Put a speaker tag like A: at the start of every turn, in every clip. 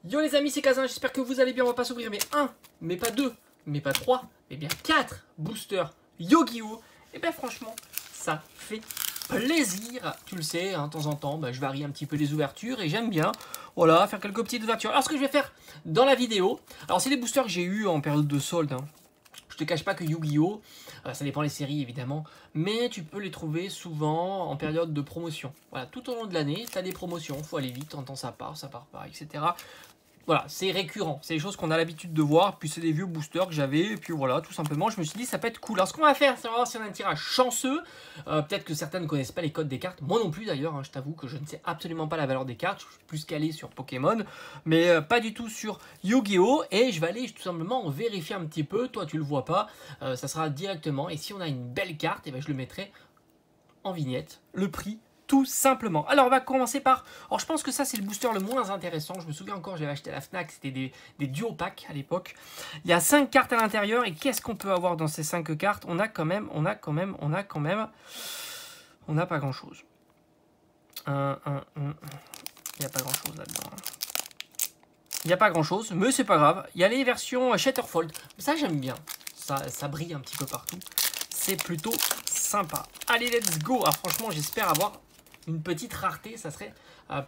A: Yo les amis, c'est Kazin, j'espère que vous allez bien. On va pas s'ouvrir mais un, mais pas deux, mais pas trois, mais bien 4 boosters Yu-Gi-Oh! Et ben franchement, ça fait plaisir. Tu le sais, hein, de temps en temps, je varie un petit peu les ouvertures et j'aime bien, voilà, faire quelques petites ouvertures. Alors ce que je vais faire dans la vidéo, alors c'est les boosters que j'ai eu en période de solde, hein. Je te cache pas que Yu-Gi-Oh! Ça dépend des séries évidemment, mais tu peux les trouver souvent en période de promotion. Voilà, tout au long de l'année, tu as des promotions, faut aller vite, en temps ça part pas, etc. Voilà, c'est récurrent, c'est des choses qu'on a l'habitude de voir, puis c'est des vieux boosters que j'avais, et puis voilà, tout simplement, je me suis dit, ça peut être cool. Alors ce qu'on va faire, c'est voir si on a un tirage chanceux, peut-être que certains ne connaissent pas les codes des cartes, moi non plus d'ailleurs, hein, je t'avoue que je ne sais absolument pas la valeur des cartes, je suis plus calé sur Pokémon, mais pas du tout sur Yu-Gi-Oh! Et je vais aller tout simplement vérifier un petit peu, toi tu le vois pas, ça sera directement, et si on a une belle carte, et ben je le mettrai en vignette, le prix, tout simplement. Alors on va commencer par, alors je pense que ça c'est le booster le moins intéressant, je me souviens encore, j'avais acheté à la Fnac, c'était des duo packs à l'époque. Il y a 5 cartes à l'intérieur et qu'est-ce qu'on peut avoir dans ces 5 cartes? On a pas grand chose. Il n'y a pas grand chose là-dedans. Il n'y a pas grand chose, mais c'est pas grave. Il y a les versions Shatterfold, ça j'aime bien, ça brille un petit peu partout. C'est plutôt sympa. Allez, let's go. Ah, franchement, j'espère avoir une petite rareté, ça serait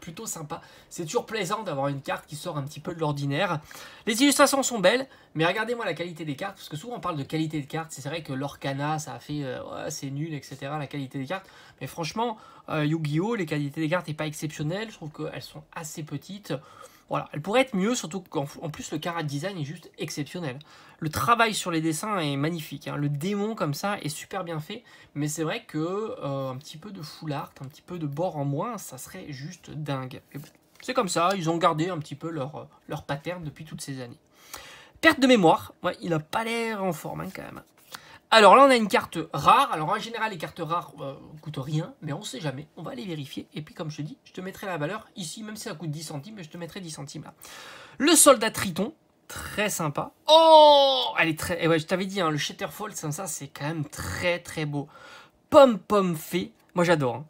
A: plutôt sympa. C'est toujours plaisant d'avoir une carte qui sort un petit peu de l'ordinaire. Les illustrations sont belles, mais regardez-moi la qualité des cartes, parce que souvent on parle de qualité de cartes. C'est vrai que l'Orcana, ça a fait ouais, c'est nul, etc. la qualité des cartes. Mais franchement, Yu-Gi-Oh! Les qualités des cartes n'est pas exceptionnelles. Je trouve qu'elles sont assez petites. Voilà, elle pourrait être mieux, surtout qu'en plus le chara design est juste exceptionnel. Le travail sur les dessins est magnifique, hein. Le démon comme ça est super bien fait, mais c'est vrai que un petit peu de full art, un petit peu de bord en moins, ça serait juste dingue. Bon, c'est comme ça, ils ont gardé un petit peu leur pattern depuis toutes ces années. Perte de mémoire, ouais, il n'a pas l'air en forme hein, quand même. Alors là, on a une carte rare. Alors en général, les cartes rares coûtent rien, mais on ne sait jamais. On va aller vérifier. Et puis, comme je te dis, je te mettrai la valeur ici, même si ça coûte 10 centimes, mais je te mettrai 10 centimes là. Le soldat Triton, très sympa. Oh, elle est très. Et ouais, je t'avais dit, hein, le Shatterfold, ça, c'est quand même très très beau. Pomme fée, moi j'adore. Hein.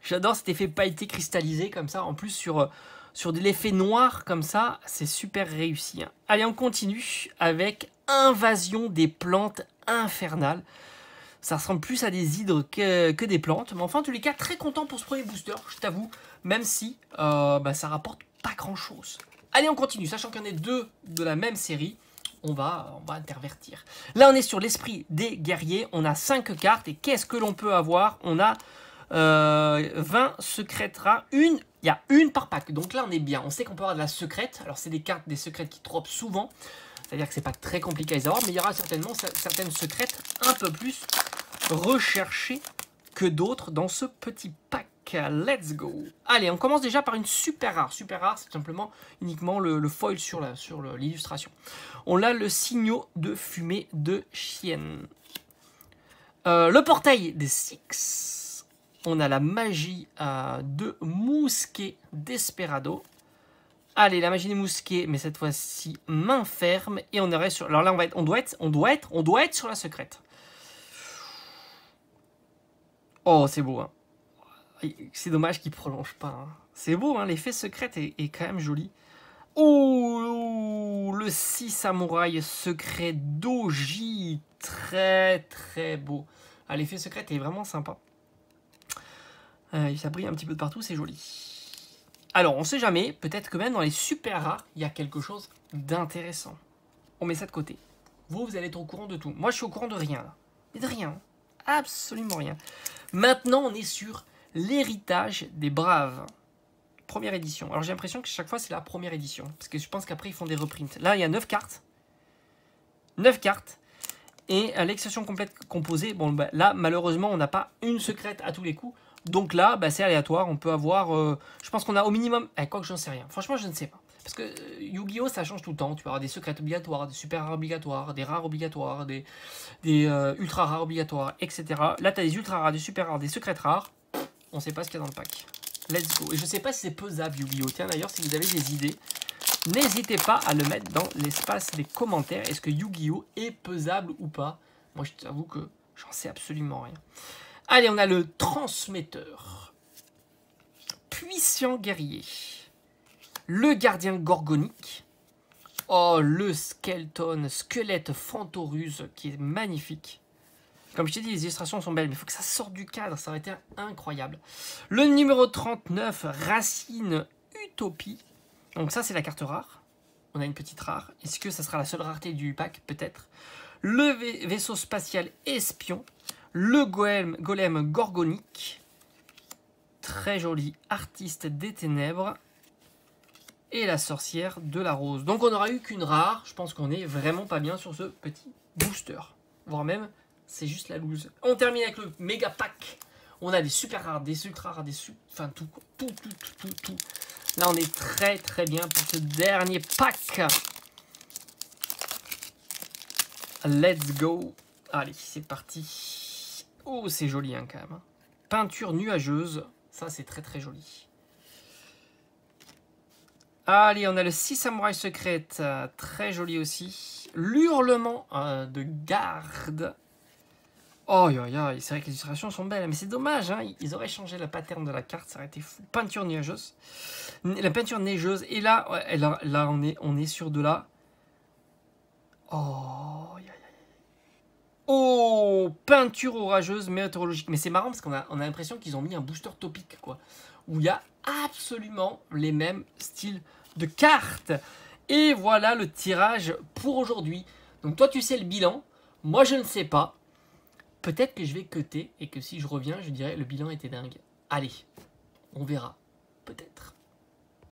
A: J'adore cet effet pailleté cristallisé comme ça. En plus, sur de l'effet noir comme ça, c'est super réussi. Hein. Allez, on continue avec Invasion des plantes infernales. Ça ressemble plus à des hydres que des plantes. Mais enfin, en tous les cas, très content pour ce premier booster, je t'avoue. Même si ça rapporte pas grand-chose. Allez, on continue. Sachant qu'il y en a 2 de la même série, on va intervertir. Là, on est sur l'esprit des guerriers. On a 5 cartes. Et qu'est-ce que l'on peut avoir? On a 20 secrètes rares. Il y a une par pack. Donc là, on est bien. On sait qu'on peut avoir de la secrète. Alors, c'est des cartes, des secrètes qui dropent souvent. C'est-à-dire que c'est pas très compliqué à les avoir. Mais il y aura certainement certaines secrètes un peu plus recherchées que d'autres dans ce petit pack. Let's go. Allez, on commence déjà par une super rare. Super rare, c'est simplement uniquement le foil sur l'illustration. On a le signaux de fumée de chienne. Le portail des Six. On a la magie de Mousquet Desperado. Allez, la magie des Mousquets, mais cette fois-ci main ferme. Et on aurait sur. Alors là, on doit être sur la secrète. Oh, c'est beau, hein. C'est dommage qu'il prolonge pas. Hein. C'est beau, hein. L'effet secrète est quand même joli. Oh, le 6 samouraï secret Doji. Très, très beau. Ah, l'effet secret est vraiment sympa. Ça brille un petit peu de partout, c'est joli. Alors, on sait jamais, peut-être que même dans les super rares, il y a quelque chose d'intéressant. On met ça de côté. Vous allez être au courant de tout. Moi, je suis au courant de rien, là. Mais de rien. Absolument rien. Maintenant, on est sur l'héritage des braves. Première édition. Alors, j'ai l'impression que chaque fois, c'est la première édition. Parce que je pense qu'après, ils font des reprints. Là, il y a 9 cartes. 9 cartes. Et l'extension complète composée, bon, là, malheureusement, on n'a pas une secrète à tous les coups. Donc là, c'est aléatoire. On peut avoir... je pense qu'on a au minimum... quoi que j'en sais rien. Franchement, je ne sais pas. Parce que Yu-Gi-Oh! Ça change tout le temps. Tu peux avoir des secrètes obligatoires, des super rares obligatoires, des rares obligatoires, des ultra rares obligatoires, etc. Là, tu as des ultra rares, des super rares, des secrètes rares. On ne sait pas ce qu'il y a dans le pack. Let's go. Et je ne sais pas si c'est pesable Yu-Gi-Oh! Tiens, d'ailleurs, si vous avez des idées, n'hésitez pas à le mettre dans l'espace des commentaires. Est-ce que Yu-Gi-Oh! Est pesable ou pas? Moi, je t'avoue que j'en sais absolument rien. Allez, on a le transmetteur. Puissant guerrier. Le gardien gorgonique. Oh, le skeleton, squelette Fantoruse, qui est magnifique. Comme je t'ai dit, les illustrations sont belles, mais il faut que ça sorte du cadre, ça aurait été incroyable. Le numéro 39, Racine Utopie. Donc ça, c'est la carte rare. On a une petite rare. Est-ce que ça sera la seule rareté du pack? Peut-être. Le vaisseau spatial Espion. Le golem gorgonique. Très joli artiste des ténèbres. Et la sorcière de la rose. Donc on n'aura eu qu'une rare. Je pense qu'on est vraiment pas bien sur ce petit booster. Voire même, c'est juste la loose. On termine avec le méga pack. On a des super rares, des ultra rares, enfin tout, tout. Là on est très très bien pour ce dernier pack. Let's go. Allez, c'est parti. Oh, c'est joli hein, quand même. Peinture nuageuse. Ça, c'est très très joli. Allez, on a le 6 samouraïs secrètes, très joli aussi. L'hurlement de garde. Oh, c'est vrai que les illustrations sont belles, mais c'est dommage, hein, ils auraient changé le pattern de la carte, ça aurait été fou. Peinture nuageuse. La peinture neigeuse, et là, ouais, là on est sur de la... Oh, peinture orageuse météorologique. Mais c'est marrant parce qu'on a l'impression qu'ils ont mis un booster topique, quoi. Où il y a absolument les mêmes styles de cartes. Et voilà le tirage pour aujourd'hui. Donc toi, tu sais le bilan. Moi, je ne sais pas. Peut-être que je vais cutter et que si je reviens, je dirais le bilan était dingue. Allez, on verra. Peut-être.